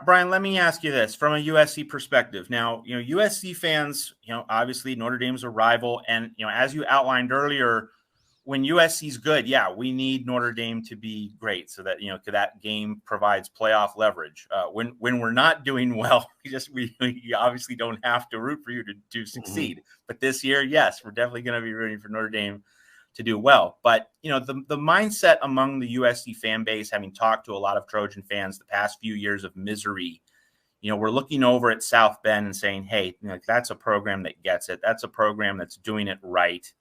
Brian, let me ask you this from a USC perspective. Now, USC fans, obviously Notre Dame's a rival. And, as you outlined earlier, when USC's good, yeah, we need Notre Dame to be great so that, that game provides playoff leverage. When we're not doing well, we obviously don't have to root for you to succeed. But this year, yes, we're definitely going to be rooting for Notre Dame to do well. But, the mindset among the USC fan base, having talked to a lot of Trojan fans the past few years of misery, we're looking over at South Bend and saying, hey, that's a program that gets it. That's a program that's doing it right.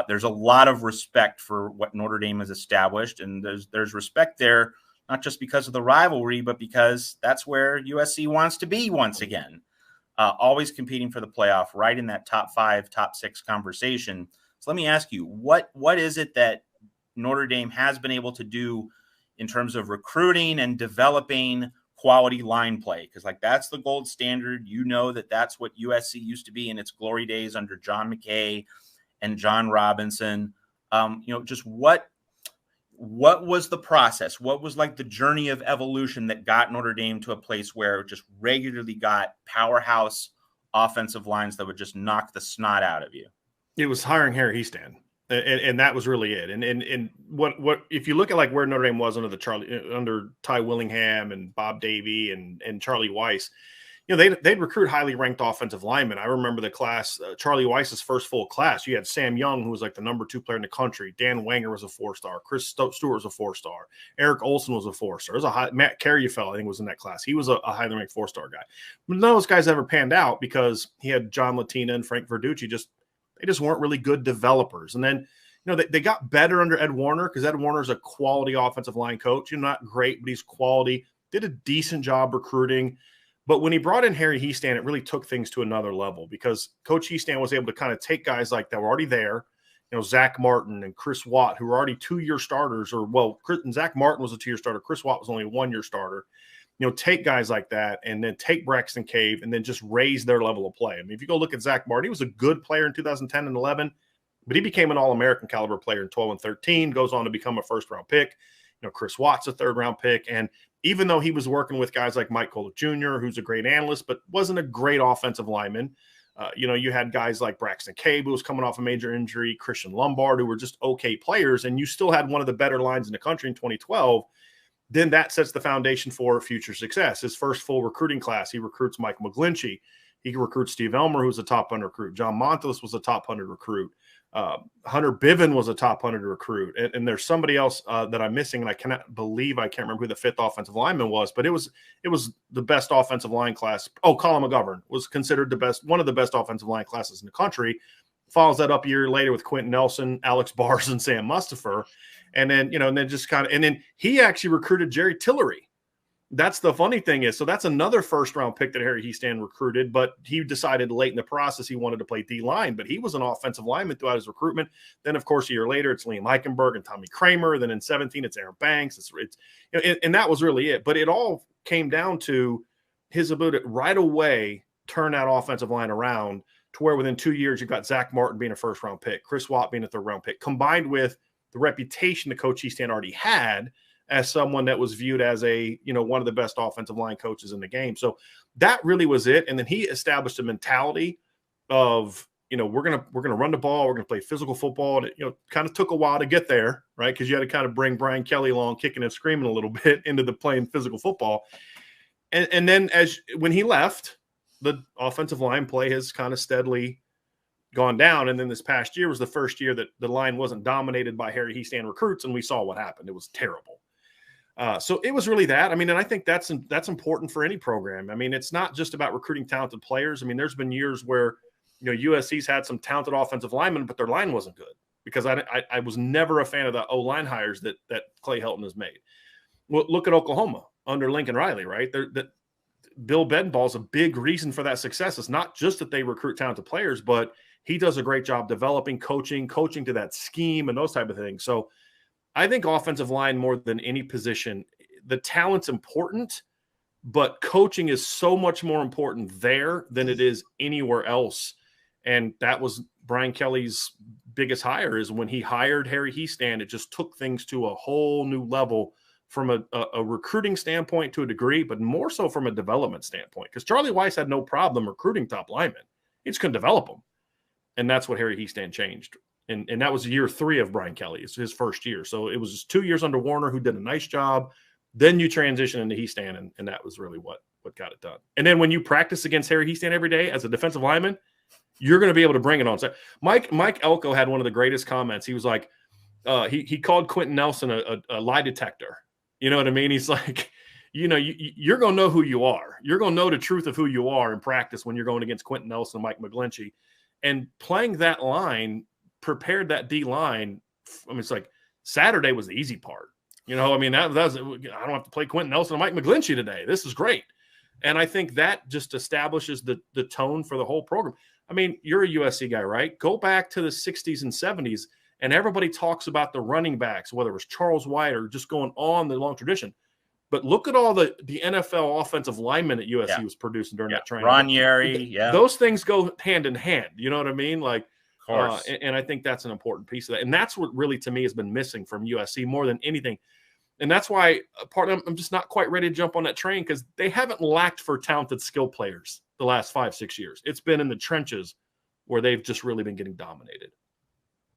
There's a lot of respect for what Notre Dame has established, and there's respect there, not just because of the rivalry, but because that's where USC wants to be once again, always competing for the playoff, right in that top 5, top 6 conversation. So let me ask you, what is it that Notre Dame has been able to do in terms of recruiting and developing quality line play? Because that's the gold standard. That's what USC used to be in its glory days under John McKay and John Robinson. Just what was the process? What was the journey of evolution that got Notre Dame to a place where it just regularly got powerhouse offensive lines that would just knock the snot out of you? It was hiring Harry Hiestand, and that was really it. And what if you look at where Notre Dame was under Ty Willingham and Bob Davie and Charlie Weiss, they'd recruit highly ranked offensive linemen. I remember the class, Charlie Weiss's first full class. You had Sam Young, who was the number 2 player in the country. Dan Wanger was a 4-star. Chris Stewart was a 4-star. Eric Olson was a 4-star. Matt Carriefel, I think, was in that class. He was a highly ranked 4-star guy. But none of those guys ever panned out because he had John Latina and Frank Verducci. They just weren't really good developers. And then, they got better under Ed Warner because Ed Warner's a quality offensive line coach. Not great, but he's quality. Did a decent job recruiting. But when he brought in Harry Hiestand, it really took things to another level because Coach Hiestand was able to kind of take guys that were already there, Zach Martin and Chris Watt, who were already 2-year starters, and Zach Martin was a 2-year starter. Chris Watt was only a 1-year starter. Take guys like that and then take Braxton Cave and then just raise their level of play. I mean, if you go look at Zach Martin, he was a good player in 2010 and 11, but he became an All-American caliber player in 12 and 13, goes on to become a first-round pick. Chris Watt's a third-round pick. And even though he was working with guys like Mike Kolek Jr., who's a great analyst, but wasn't a great offensive lineman, you had guys like Braxton Cave, who was coming off a major injury, Christian Lombard, who were just okay players, and you still had one of the better lines in the country in 2012, then that sets the foundation for future success. His first full recruiting class, he recruits Mike McGlinchey. He recruits Steve Elmer, who's a top 100 recruit. John Montelis was a top 100 recruit. Hunter Biven was a top 100 recruit. And there's somebody else that I'm missing, and I can't remember who the 5th offensive lineman was, but it was the best offensive line class. Oh, Colin McGovern was considered one of the best offensive line classes in the country. Follows that up a year later with Quentin Nelson, Alex Bars, and Sam Mustipher. And then, and then he actually recruited Jerry Tillery. That's the funny thing is, so that's another first-round pick that Harry Hiestand recruited, but he decided late in the process he wanted to play D-line, but he was an offensive lineman throughout his recruitment. Then, of course, a year later, it's Liam Eichenberg and Tommy Kramer. Then in 17, it's Aaron Banks. And that was really it. But it all came down to his ability to right away turn that offensive line around to where within 2 years, you've got Zach Martin being a first-round pick, Chris Watt being a third-round pick, combined with the reputation that Coach Hiestand already had as someone that was viewed as one of the best offensive line coaches in the game. So that really was it. And then he established a mentality of, we're going to run the ball. We're going to play physical football. And it, kind of took a while to get there, right? Because you had to kind of bring Brian Kelly along, kicking and screaming a little bit into the playing physical football. And then when he left, the offensive line play has kind of steadily gone down. And then this past year was the first year that the line wasn't dominated by Harry Hiestand recruits, and we saw what happened. It was terrible. So it was really that. I mean, and I think that's important for any program. I mean, it's not just about recruiting talented players. I mean, there's been years where, USC's had some talented offensive linemen, but their line wasn't good because I was never a fan of the O-line hires that Clay Helton has made. Well, look at Oklahoma under Lincoln Riley, right? Bill Bedenbaugh is a big reason for that success. It's not just that they recruit talented players, but he does a great job developing, coaching to that scheme and those type of things. So I think offensive line, more than any position, the talent's important, but coaching is so much more important there than it is anywhere else. And that was Brian Kelly's biggest hire, is when he hired Harry Hiestand, it just took things to a whole new level from a recruiting standpoint to a degree, but more so from a development standpoint. Because Charlie Weiss had no problem recruiting top linemen. He just couldn't develop them. And that's what Harry Hiestand changed. And that was year 3 of Brian Kelly. It's his first year. So it was just 2 years under Warner, who did a nice job. Then you transition into Hiestand, and that was really what got it done. And then when you practice against Harry Hiestand every day as a defensive lineman, you're going to be able to bring it on. So Mike Elko had one of the greatest comments. He was like, he called Quentin Nelson a lie detector. You know what I mean? He's like, you're going to know who you are. You're going to know the truth of who you are in practice when you're going against Quentin Nelson and Mike McGlinchey. And playing that line prepared that D line. I mean, it's like Saturday was the easy part. I mean, that was, I don't have to play Quentin Nelson and Mike McGlinchey today. This is great. And I think that just establishes the tone for the whole program. I mean, you're a USC guy, right? Go back to the 60s and 70s, and everybody talks about the running backs, whether it was Charles White or just going on the long tradition. But look at all the NFL offensive linemen at USC was producing during that training. Ranieri, Those things go hand in hand. You know what I mean? Like, and I think that's an important piece of that. And that's what really, to me, has been missing from USC more than anything. And that's why I'm just not quite ready to jump on that train, because they haven't lacked for talented skill players the last 5-6 years. It's been in the trenches where they've just really been getting dominated.